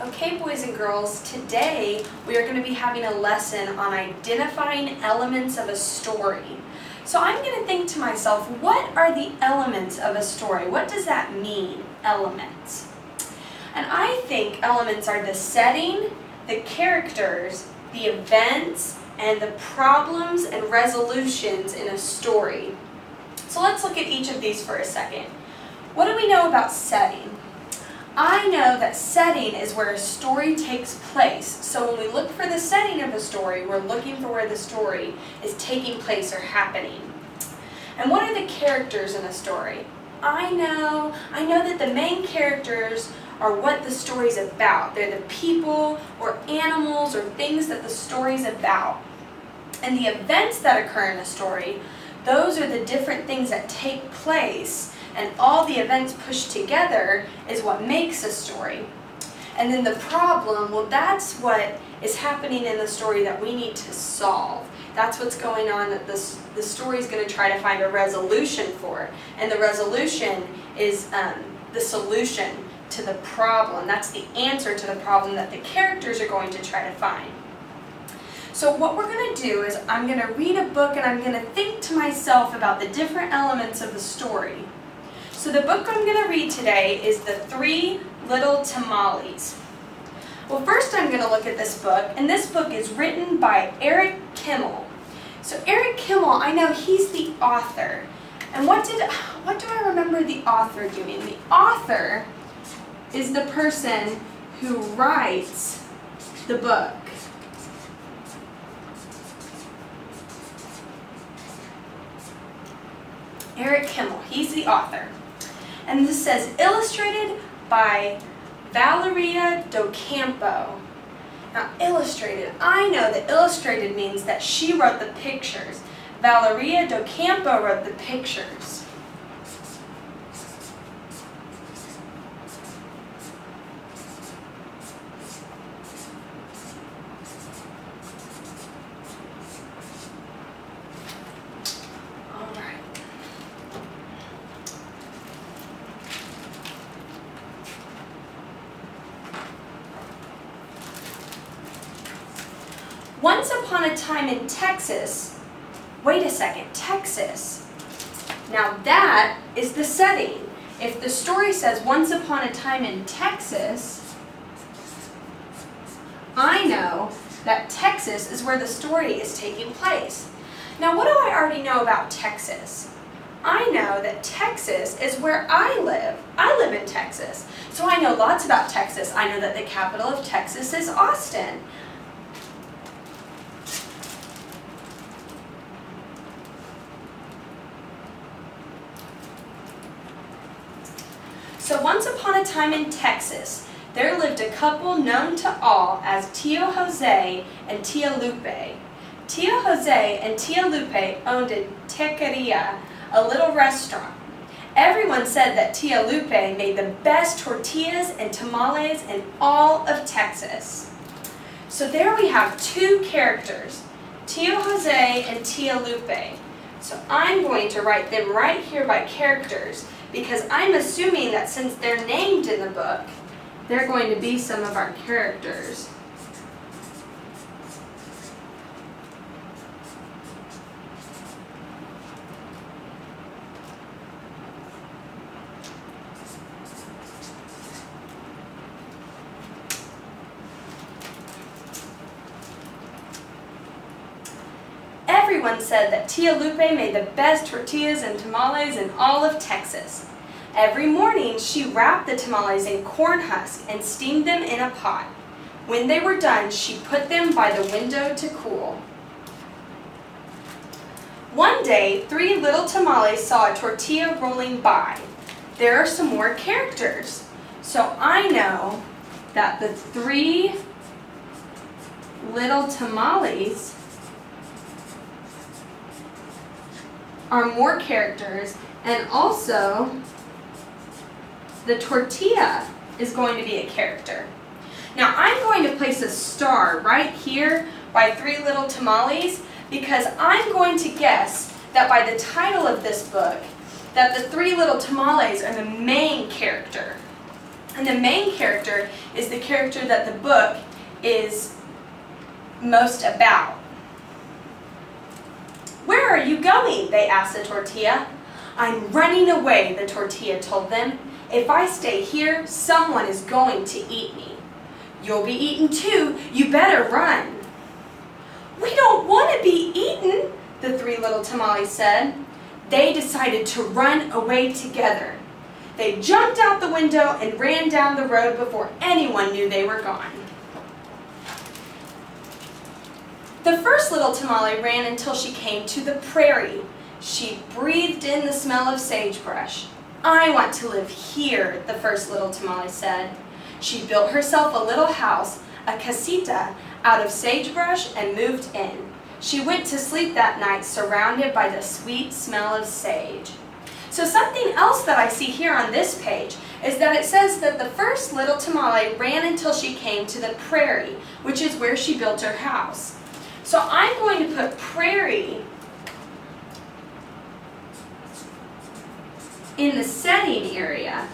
Okay, boys and girls, today we are going to be having a lesson on identifying elements of a story. So I'm going to think to myself, what are the elements of a story? What does that mean, elements? And I think elements are the setting, the characters, the events, and the problems and resolutions in a story. So let's look at each of these for a second. What do we know about setting? I know that setting is where a story takes place. So when we look for the setting of a story, we're looking for where the story is taking place or happening. And what are the characters in a story? I know that the main characters are what the story's about. They're the people or animals or things that the story's about. And the events that occur in a story, those are the different things that take place, and all the events pushed together is what makes a story. And then the problem, well, that's what is happening in the story that we need to solve. That's what's going on that the story is going to try to find a resolution for. And the resolution is the solution to the problem. That's the answer to the problem that the characters are going to try to find. So what we're going to do is I'm going to read a book and I'm going to think to myself about the different elements of the story. So the book I'm going to read today is The Three Little Tamales. Well, first I'm going to look at this book, and this book is written by Eric Kimmel. So Eric Kimmel, I know he's the author. And what do I remember the author doing? The author is the person who writes the book. Eric Kimmel, he's the author. And this says, illustrated by Valeria Docampo. Now, illustrated, I know that illustrated means that she wrote the pictures. Valeria Docampo wrote the pictures. Once upon a time in Texas, wait a second, Texas. Now that is the setting. If the story says once upon a time in Texas, I know that Texas is where the story is taking place. Now what do I already know about Texas? I know that Texas is where I live. I live in Texas. So I know lots about Texas. I know that the capital of Texas is Austin. So once upon a time in Texas, there lived a couple known to all as Tio Jose and Tia Lupe. Tio Jose and Tia Lupe owned a taqueria, a little restaurant. Everyone said that Tia Lupe made the best tortillas and tamales in all of Texas. So there we have two characters, Tio Jose and Tia Lupe. So I'm going to write them right here by characters, because I'm assuming that since they're named in the book, they're going to be some of our characters. Everyone said that Tia Lupe made the best tortillas and tamales in all of Texas. Every morning, she wrapped the tamales in corn husk and steamed them in a pot. When they were done, she put them by the window to cool. One day, three little tamales saw a tortilla rolling by. There are some more characters. So I know that the three little tamales are more characters, and also the tortilla is going to be a character. Now I'm going to place a star right here by Three Little Tamales because I'm going to guess that by the title of this book that the Three Little Tamales are the main character. And the main character is the character that the book is most about. "Where are you going?" they asked the tortilla. "I'm running away," the tortilla told them. "If I stay here, someone is going to eat me." "You'll be eaten too. You better run." "We don't want to be eaten," the three little tamales said. They decided to run away together. They jumped out the window and ran down the road before anyone knew they were gone. The first little tamale ran until she came to the prairie. She breathed in the smell of sagebrush. "I want to live here," the first little tamale said. She built herself a little house, a casita, out of sagebrush and moved in. She went to sleep that night surrounded by the sweet smell of sage. So something else that I see here on this page is that it says that the first little tamale ran until she came to the prairie, which is where she built her house. So I'm going to put prairie in the setting area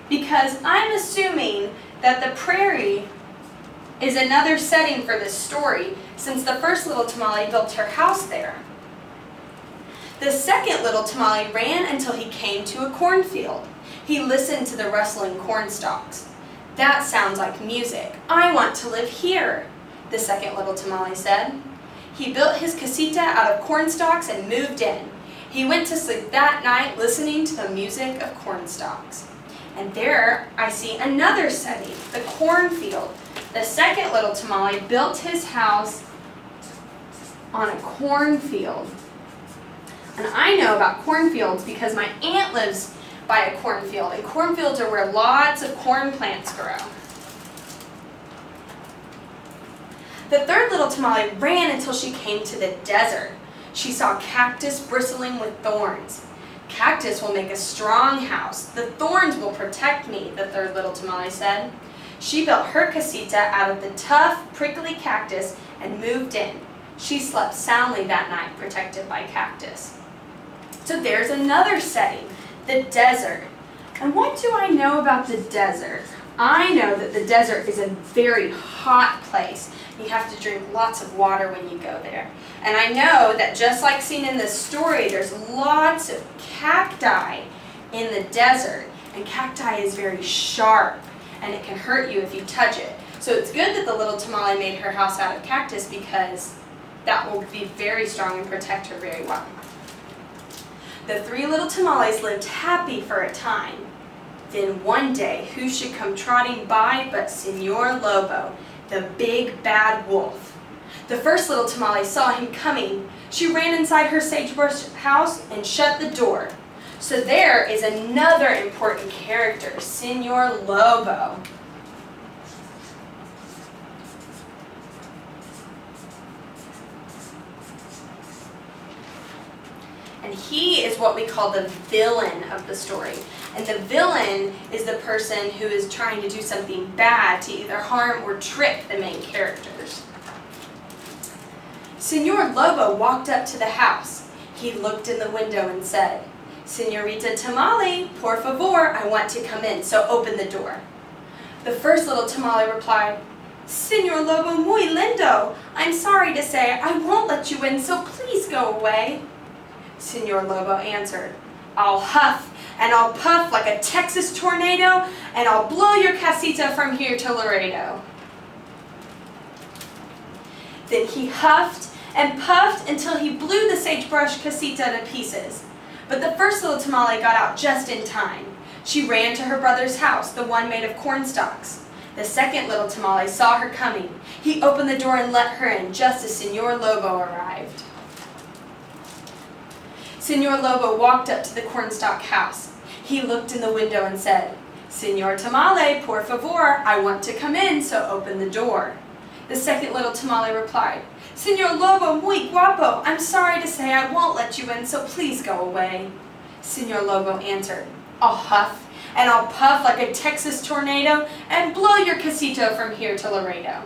because I'm assuming that the prairie is another setting for this story since the first little tamale built her house there. The second little tamale ran until he came to a cornfield. He listened to the rustling corn stalks. "That sounds like music. I want to live here," the second little tamale said. He built his casita out of corn stalks and moved in. He went to sleep that night listening to the music of corn stalks. And there I see another setting, the cornfield. The second little tamale built his house on a cornfield. And I know about cornfields because my aunt lives by a cornfield, and cornfields are where lots of corn plants grow. The third little tamale ran until she came to the desert. She saw cactus bristling with thorns. "Cactus will make a strong house. The thorns will protect me," the third little tamale said. She built her casita out of the tough, prickly cactus and moved in. She slept soundly that night, protected by cactus. So there's another setting, the desert. And what do I know about the desert? I know that the desert is a very hot place. You have to drink lots of water when you go there. And I know that just like seen in this story, there's lots of cacti in the desert. And cacti is very sharp, and it can hurt you if you touch it. So it's good that the little tamale made her house out of cactus because that will be very strong and protect her very well. The three little tamales lived happy for a time. Then one day, who should come trotting by but Señor Lobo, the big bad wolf. The first little tamale saw him coming. She ran inside her sagebrush house and shut the door. So there is another important character, Señor Lobo. And he is what we call the villain of the story. And the villain is the person who is trying to do something bad to either harm or trick the main characters. Señor Lobo walked up to the house. He looked in the window and said, "Señorita Tamale, por favor, I want to come in, so open the door." The first little tamale replied, "Señor Lobo muy lindo, I'm sorry to say I won't let you in, so please go away." Señor Lobo answered, "I'll huff and I'll puff like a Texas tornado, and I'll blow your casita from here to Laredo." Then he huffed and puffed until he blew the sagebrush casita to pieces. But the first little tamale got out just in time. She ran to her brother's house, the one made of corn stalks. The second little tamale saw her coming. He opened the door and let her in just as Señor Lobo arrived. Señor Lobo walked up to the cornstalk house. He looked in the window and said, "Señor Tamale, por favor, I want to come in, so open the door." The second little tamale replied, "Señor Lobo muy guapo, I'm sorry to say I won't let you in, so please go away." Señor Lobo answered, "I'll huff and I'll puff like a Texas tornado and blow your casita from here to Laredo."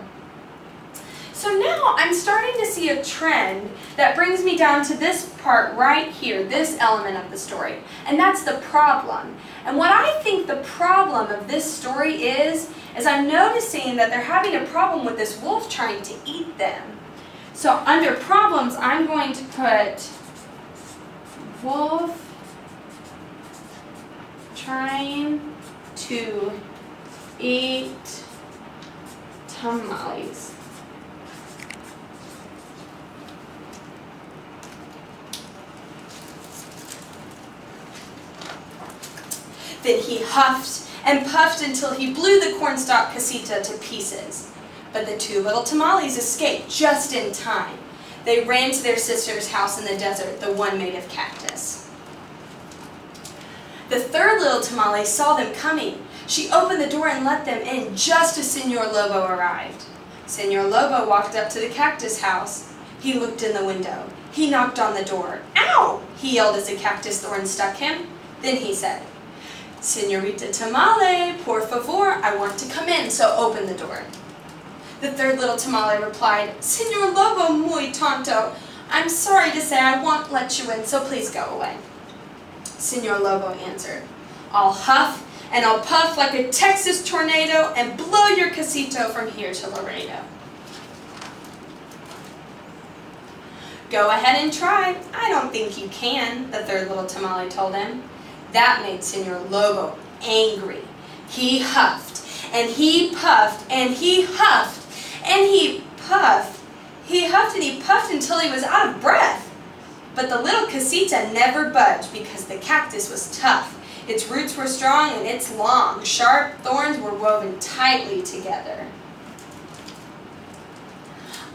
So now I'm starting to see a trend that brings me down to this part right here, this element of the story, and that's the problem. And what I think the problem of this story is I'm noticing that they're having a problem with this wolf trying to eat them. So under problems, I'm going to put wolf trying to eat tamales. Then he huffed and puffed until he blew the cornstalk casita to pieces. But the two little tamales escaped just in time. They ran to their sister's house in the desert, the one made of cactus. The third little tamale saw them coming. She opened the door and let them in just as Senor Lobo arrived. Senor Lobo walked up to the cactus house. He looked in the window. He knocked on the door. "Ow!" he yelled as a cactus thorn stuck him. Then he said, "Senorita Tamale, por favor, I want to come in, so open the door." The third little tamale replied, "Senor Lobo, muy tonto. I'm sorry to say I won't let you in, so please go away." Senor Lobo answered, "I'll huff and I'll puff like a Texas tornado and blow your casito from here to Laredo." "Go ahead and try. I don't think you can," the third little tamale told him. That made Senor Lobo angry. He huffed and he puffed and he huffed and he puffed. He huffed and he puffed until he was out of breath. But the little casita never budged because the cactus was tough. Its roots were strong and its long, sharp thorns were woven tightly together.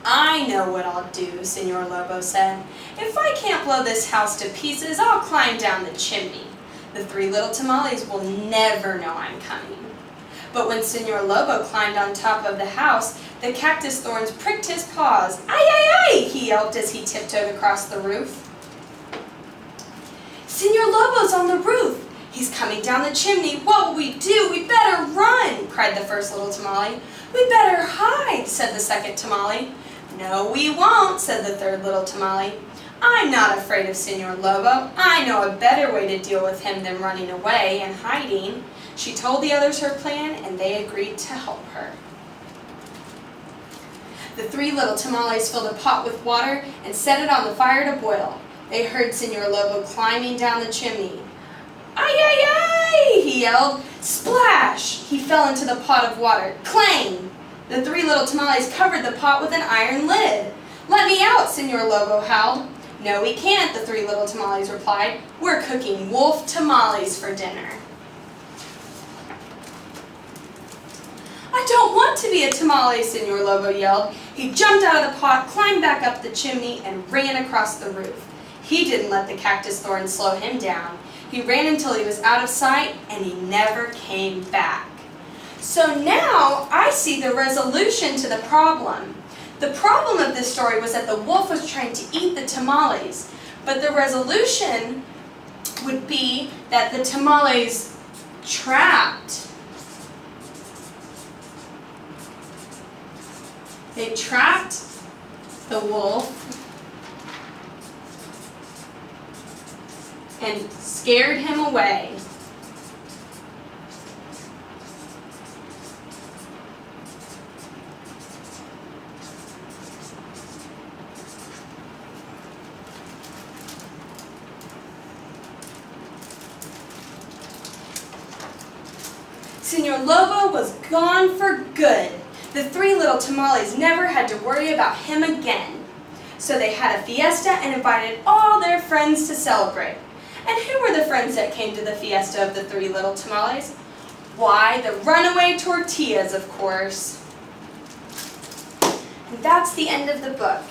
"I know what I'll do," Senor Lobo said. "If I can't blow this house to pieces, I'll climb down the chimney. The three little tamales will never know I'm coming." But when Senor Lobo climbed on top of the house, the cactus thorns pricked his paws. "Ay, ay, ay!" he yelped as he tiptoed across the roof. "Senor Lobo's on the roof. He's coming down the chimney. What will we do? We better run!" cried the first little tamale. "We better hide," said the second tamale. "No, we won't," said the third little tamale. "I'm not afraid of Senor Lobo. I know a better way to deal with him than running away and hiding." She told the others her plan, and they agreed to help her. The three little tamales filled a pot with water and set it on the fire to boil. They heard Senor Lobo climbing down the chimney. "Ay, ay, ay!" he yelled. Splash! He fell into the pot of water. Clang! The three little tamales covered the pot with an iron lid. "Let me out!" Senor Lobo howled. "No, we can't," the three little tamales replied. "We're cooking wolf tamales for dinner." "I don't want to be a tamale," Senor Lobo yelled. He jumped out of the pot, climbed back up the chimney, and ran across the roof. He didn't let the cactus thorns slow him down. He ran until he was out of sight, and he never came back. So now I see the resolution to the problem. The problem of this story was that the wolf was trying to eat the tamales, but the resolution would be that the tamales trapped. They trapped the wolf and scared him away. Senor Lobo was gone for good. The three little tamales never had to worry about him again. So they had a fiesta and invited all their friends to celebrate. And who were the friends that came to the fiesta of the three little tamales? Why, the runaway tortillas, of course. And that's the end of the book.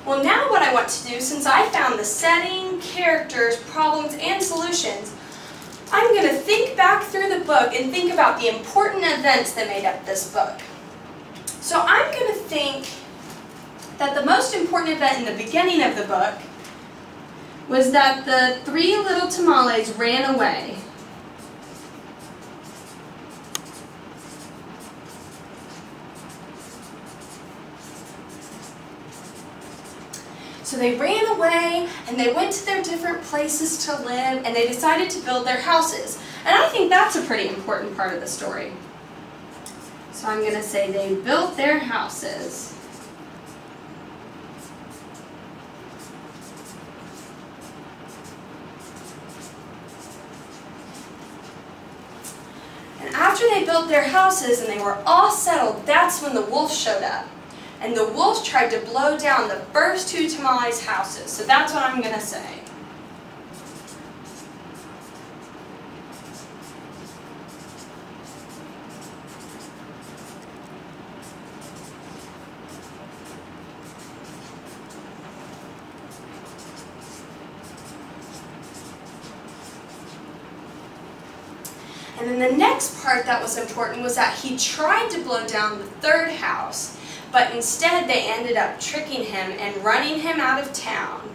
Well, now what I want to do, since I found the setting, characters, problems, and solutions, I'm going to think back through the book and think about the important events that made up this book. So I'm going to think that the most important event in the beginning of the book was that the three little tamales ran away. So they ran away and they went to their different places to live and they decided to build their houses. And I think that's a pretty important part of the story. So I'm going to say they built their houses. And after they built their houses and they were all settled, that's when the wolf showed up. And the wolf tried to blow down the first 2 tamales' houses. So that's what I'm going to say. And then the next part that was important was that he tried to blow down the 3rd house, but instead they ended up tricking him and running him out of town.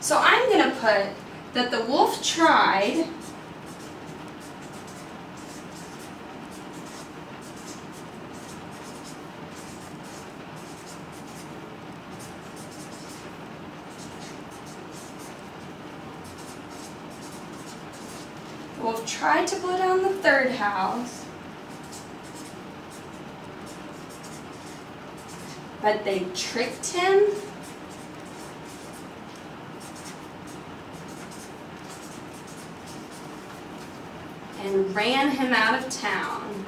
So I'm going to put that the wolf tried to blow down the 3rd house, but they tricked him and ran him out of town.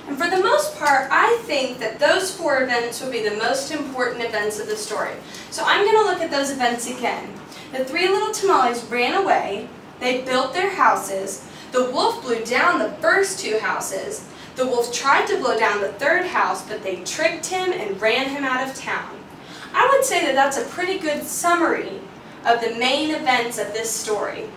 And for the most part, I think that those 4 events will be the most important events of the story. So I'm going to look at those events again. The 3 little tamales ran away, they built their houses, the wolf blew down the first 2 houses, the wolf tried to blow down the 3rd house, but they tricked him and ran him out of town. I would say that that's a pretty good summary of the main events of this story.